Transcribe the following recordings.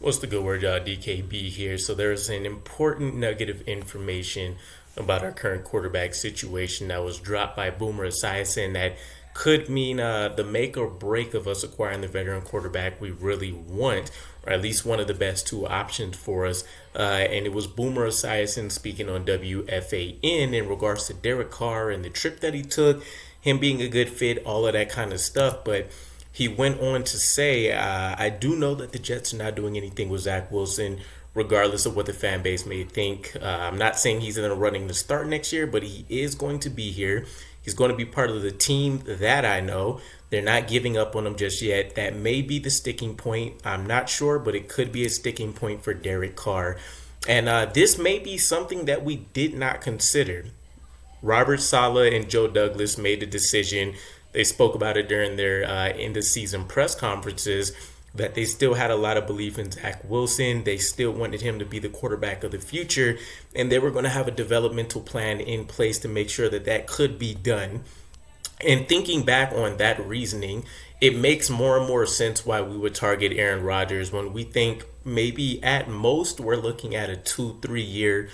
What's the good word, y'all? DKB here. So there's an important nugget of information about our current quarterback situation that was dropped by Boomer Esiason that could mean the make or break of us acquiring the veteran quarterback we really want, or at least one of the best two options for us. And it was Boomer Esiason speaking on WFAN in regards to Derek Carr and the trip that he took, him being a good fit, all of that kind of stuff. But he went on to say, I do know that the Jets are not doing anything with Zach Wilson, regardless of what the fan base may think. I'm not saying he's in the running to start next year, but he is going to be here. He's going to be part of the team that I know. They're not giving up on him just yet. That may be the sticking point. I'm not sure, but it could be a sticking point for Derek Carr. And this may be something that we did not consider. Robert Saleh and Joe Douglas made the decision. They spoke about it during their end-of-season press conferences that they still had a lot of belief in Zach Wilson. They still wanted him to be the quarterback of the future, and they were going to have a developmental plan in place to make sure that that could be done. And thinking back on that reasoning, it makes more and more sense why we would target Aaron Rodgers when we think maybe at most we're looking at a 2-3 year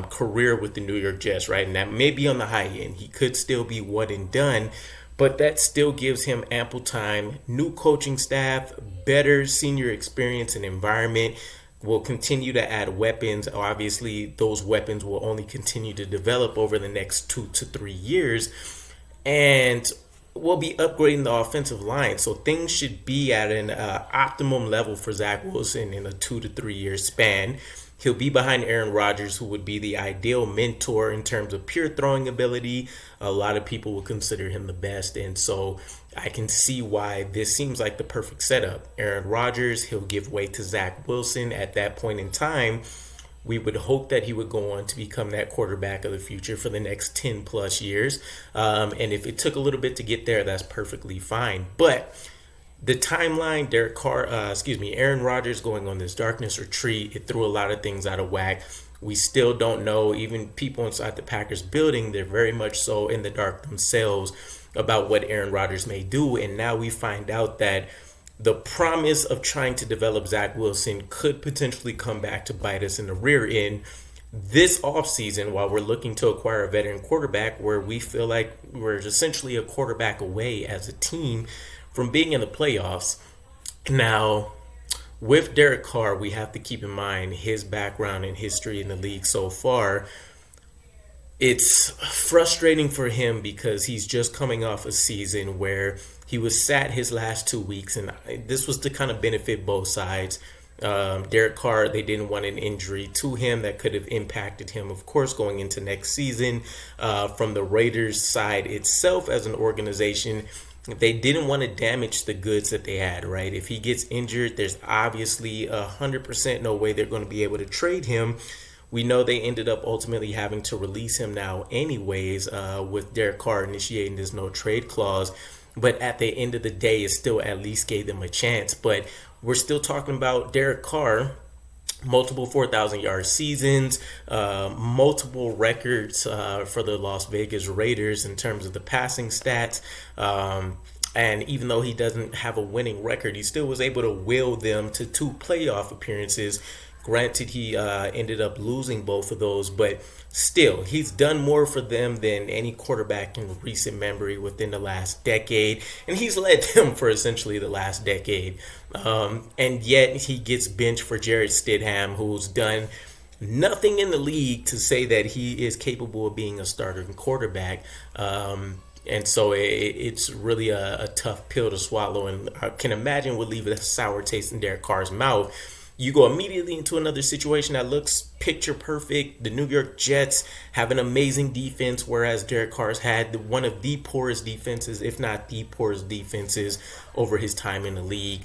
career with the New York Jets, right? And that may be on the high end. He could still be one and done, but that still gives him ample time. New coaching staff, better senior experience and environment. Will continue to add weapons. Obviously, those weapons will only continue to develop over the next 2 to 3 years. And we'll be upgrading the offensive line. So things should be at an optimum level for Zach Wilson in a 2 to 3 year span. He'll be behind Aaron Rodgers, who would be the ideal mentor in terms of pure throwing ability. A lot of people would consider him the best. And so I can see why this seems like the perfect setup. Aaron Rodgers, he'll give way to Zach Wilson at that point in time. We would hope that he would go on to become that quarterback of the future for the next 10 plus years. And if it took a little bit to get there, that's perfectly fine. But the timeline, Aaron Rodgers going on this darkness retreat, it threw a lot of things out of whack. We still don't know. Even people inside the Packers building, they're very much so in the dark themselves about what Aaron Rodgers may do. And now we find out that the promise of trying to develop Zach Wilson could potentially come back to bite us in the rear end this offseason while we're looking to acquire a veteran quarterback where we feel like we're essentially a quarterback away as a team from being in the playoffs. Now, with Derek Carr, we have to keep in mind his background and history in the league so far. It's frustrating for him because he's just coming off a season where he was sat his last 2 weeks, and this was to kind of benefit both sides. Derek Carr, they didn't want an injury to him that could have impacted him, of course, going into next season. From the Raiders side itself as an organization, they didn't want to damage the goods that they had, right? If he gets injured, there's obviously 100% no way they're going to be able to trade him. We know they ended up ultimately having to release him now anyways, with Derek Carr initiating this no trade clause. But at the end of the day, it still at least gave them a chance. But we're still talking about Derek Carr, multiple 4,000-yard seasons, multiple records for the Las Vegas Raiders in terms of the passing stats. And even though he doesn't have a winning record, he still was able to will them to 2 playoff appearances. Granted, he ended up losing both of those, but still, he's done more for them than any quarterback in recent memory within the last decade, and he's led them for essentially the last decade. And yet, he gets benched for Jarrett Stidham, who's done nothing in the league to say that he is capable of being a starting quarterback. And so it's really a tough pill to swallow, and I can imagine would leave a sour taste in Derek Carr's mouth. You go immediately into another situation that looks picture perfect. The New York Jets have an amazing defense, whereas Derek Carr's had one of the poorest defenses, if not the poorest defenses, over his time in the league.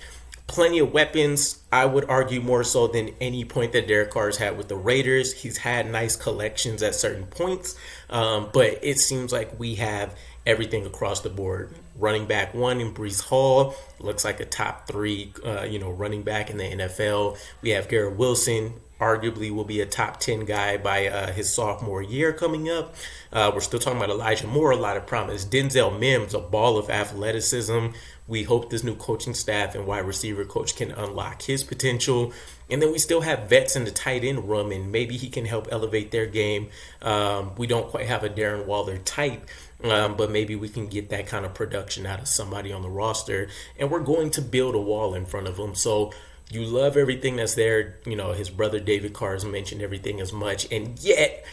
Plenty of weapons, I would argue more so than any point that Derek Carr's had with the Raiders. He's had nice collections at certain points, but it seems like we have everything across the board. Running back 1 in Breece Hall looks like a top 3 running back in the NFL. We have Garrett Wilson, arguably will be a top 10 guy by his sophomore year coming up. We're still talking about Elijah Moore, a lot of promise. Denzel Mims, a ball of athleticism. We hope this new coaching staff and wide receiver coach can unlock his potential. And then we still have vets in the tight end room, and maybe he can help elevate their game. We don't quite have a Darren Waller type, but maybe we can get that kind of production out of somebody on the roster. And we're going to build a wall in front of him. So you love everything that's there. His brother David Carr has mentioned everything as much. And yet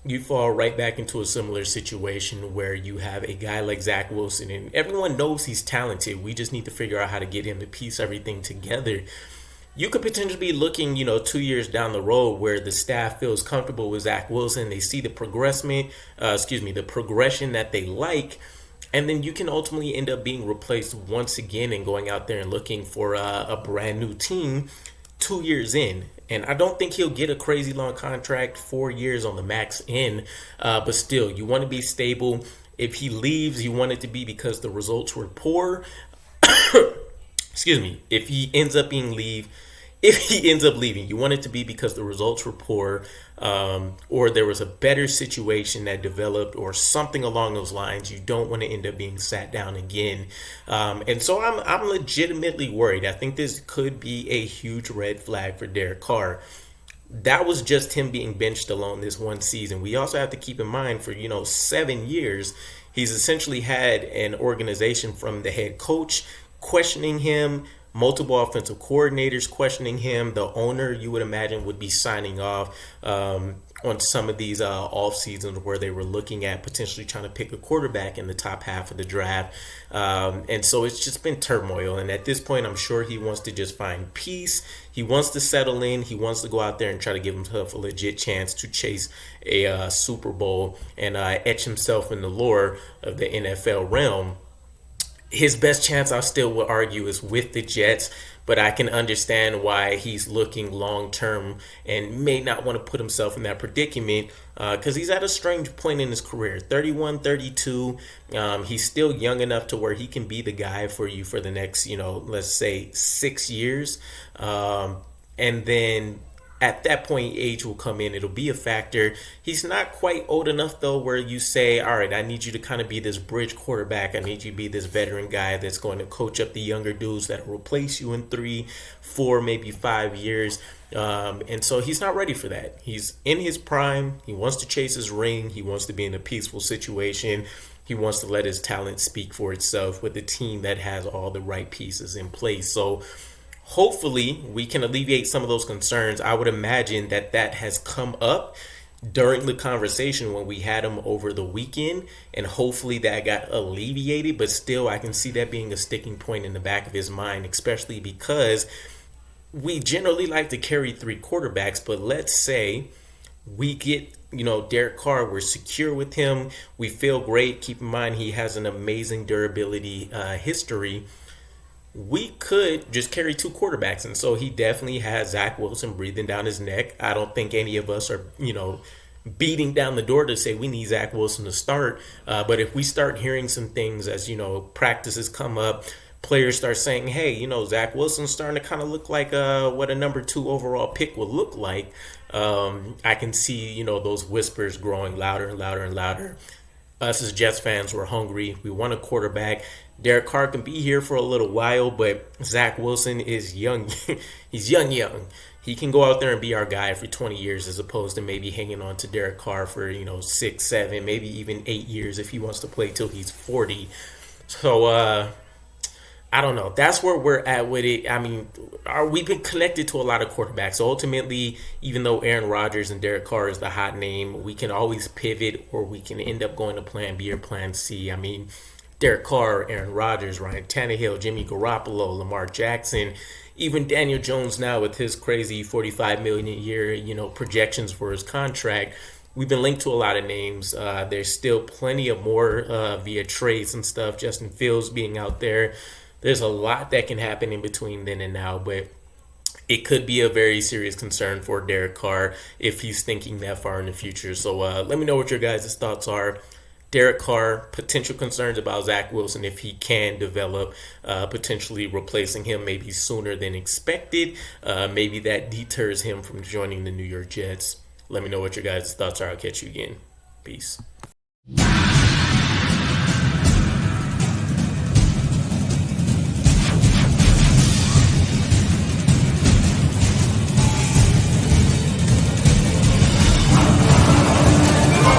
you fall right back into a similar situation where you have a guy like Zach Wilson, and everyone knows he's talented. We just need to figure out how to get him to piece everything together. You could potentially be looking, 2 years down the road where the staff feels comfortable with Zach Wilson. They see the the progression that they like, and then you can ultimately end up being replaced once again and going out there and looking for a brand new team 2 years in. And I don't think he'll get a crazy long contract, 4 years on the max in, but still, you want to be stable. If he leaves, you want it to be because the results were poor. If he ends up leaving, you want it to be because the results were poor, or there was a better situation that developed or something along those lines. You don't want to end up being sat down again. And so I'm legitimately worried. I think this could be a huge red flag for Derek Carr. That was just him being benched alone this one season. We also have to keep in mind for, 7 years, he's essentially had an organization from the head coach questioning him, multiple offensive coordinators questioning him. The owner, you would imagine, would be signing off on some of these off seasons where they were looking at potentially trying to pick a quarterback in the top half of the draft. And so it's just been turmoil. And at this point, I'm sure he wants to just find peace. He wants to settle in. He wants to go out there and try to give himself a legit chance to chase a Super Bowl and etch himself in the lore of the NFL realm. His best chance, I still would argue, is with the Jets, but I can understand why he's looking long-term and may not want to put himself in that predicament because he's at a strange point in his career. 31, 32, he's still young enough to where he can be the guy for you for the next, let's say 6 years. And then at that point, age will come in. It'll be a factor. He's not quite old enough, though, where you say, all right, I need you to kind of be this bridge quarterback. I need you to be this veteran guy that's going to coach up the younger dudes that will replace you in 3, 4, maybe 5 years. And so he's not ready for that. He's in his prime. He wants to chase his ring. He wants to be in a peaceful situation. He wants to let his talent speak for itself with a team that has all the right pieces in place. So hopefully we can alleviate some of those concerns. I would imagine that has come up during the conversation when we had him over the weekend, and hopefully that got alleviated. But still, I can see that being a sticking point in the back of his mind, especially because we generally like to carry 3 quarterbacks. But let's say we get Derek Carr, we're secure with him, we feel great. Keep in mind he has an amazing durability history. We could just carry 2 quarterbacks. And so he definitely has Zach Wilson breathing down his neck. I don't think any of us are, beating down the door to say we need Zach Wilson to start. But if we start hearing some things as, practices come up, players start saying, hey, Zach Wilson's starting to kind of look like what a number 2 overall pick would look like. I can see, those whispers growing louder and louder and louder. Us as Jets fans, we're hungry. We want a quarterback. Derek Carr can be here for a little while, but Zach Wilson is young. He's young. He can go out there and be our guy for 20 years as opposed to maybe hanging on to Derek Carr for, 6, 7, maybe even 8 years if he wants to play till he's 40. So, I don't know. That's where we're at with it. I mean, we've been connected to a lot of quarterbacks. So ultimately, even though Aaron Rodgers and Derek Carr is the hot name, we can always pivot or we can end up going to plan B or plan C. I mean, Derek Carr, Aaron Rodgers, Ryan Tannehill, Jimmy Garoppolo, Lamar Jackson, even Daniel Jones now with his crazy $45 million a year, projections for his contract. We've been linked to a lot of names. There's still plenty of more via trades and stuff. Justin Fields being out there. There's a lot that can happen in between then and now, but it could be a very serious concern for Derek Carr if he's thinking that far in the future. So let me know what your guys' thoughts are. Derek Carr, potential concerns about Zach Wilson if he can develop, potentially replacing him maybe sooner than expected. Maybe that deters him from joining the New York Jets. Let me know what your guys' thoughts are. I'll catch you again. Peace.